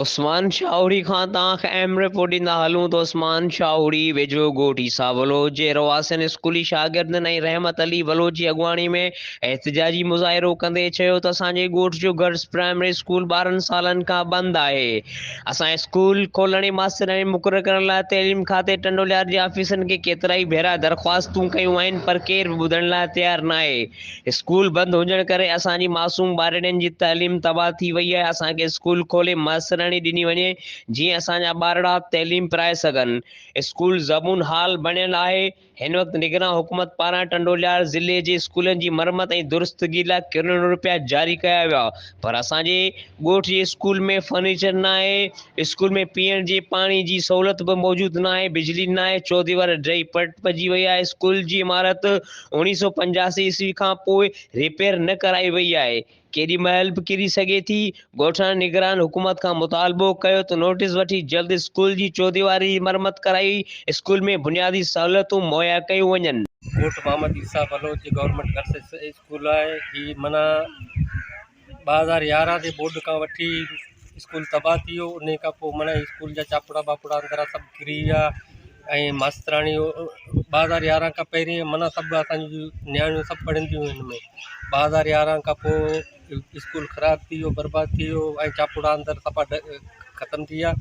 उस्मान शाहूरी खां तव्हांखे अहम रिपोर्ट ॾींदा हलूं त उस्मान शाहूरी वेझो ॻोठ ईसा बलोच जे रवासिन स्कूली शागिर्दनि ऐं रहमत अली बलोच जी अॻुवाणी में एहतिजाजी मुज़ाहिरो कंदे चयो त असांजे ॻोठ जो गर्ल्स प्राइमरी स्कूल 12 सालनि खां बंदि आहे। असांजे स्कूल खोलण ऐं मास्तराणी मुक़ररु करण लाइ तइलीम खाते टंडोलियार जे ऑफिसनि खे केतिरा ई भेरा दरख़्वास्तूं कयूं आहिनि, पर केरु बि ॿुधण लाइ तयारु न आहे। स्कूल बंदि हुजण करे असांजी मासूम ॿारड़ियुनि जी तइलीम तबाह थी वई आहे। असांखे स्कूल खोले मास्तराणी ॾिनी वञे जीअं असांजा ॿारड़ा तइलीम पिराए सघनि। स्कूल ज़बून हाल बणियल आहे। हिन वक़्तु निगरान हुकूमत पारां टंडोलियार ज़िले जे स्कूलनि जी मरमत ऐं दुरुस्तगी लाइ किरोड़ों रुपया जारी कया विया, पर असांजे ॻोठ जे स्कूल में फर्नीचर न आहे। स्कूल में पीअण जे पाणी जी सहूलियत बि मौजूदु न आहे, बिजली न आहे, चौदीवार ड्रई पइजी वई आहे। स्कूल जी इमारत 1985 ईस्वी खां पोइ रिपेयर न कराई वई आहे, केॾी महिल बि किरी सघे थी। ॻोठाणा निगरान हुकूमत खां मुतालबो कयो त नोटिस वठी जल्द स्कूल जी चौदीवारी मरमत कराई स्कूल में बुनियादी सहूलियतूं मुहैया कयूं वञनि। कोट मोहम्मद ईसा बलोच जी गवर्नमेंट गर्ल्स स्कूल है। ही मना 2011 के बोर्ड का वठी स्कूल तबाह थी वियो। उन खां पोइ मना स्कूल जा चापड़ा बापड़ा अंदर सब किरी विया ऐं मास्तराणी 2011 खां पहिरीं मना सब असांजी नियाणियूं सब पढ़ंदियूं हिन में। 2011 खां पोइ स्कूल ख़राब थी वियो, बर्बाद थी वियो ऐं चापड़ा अंदर सफ़ा ख़त्म थी विया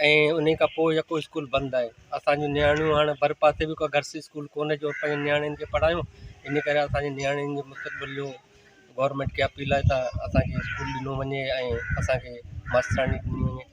ऐं उन खां पोइ यको स्कूल बंदि आहे। असांजूं नियाणियूं हाणे भर पासे बि को गर्ल्स स्कूल कोन्हे जो पंहिंजे नियाणियुनि खे पढ़ायूं। इन करे असांजी नियाणियुनि जो मुस्तक़बिल जो गवर्नमेंट खे अपील आहे त असांखे स्कूल ॾिनो वञे ऐं असांखे मास्तराणी ॾिनी वञे।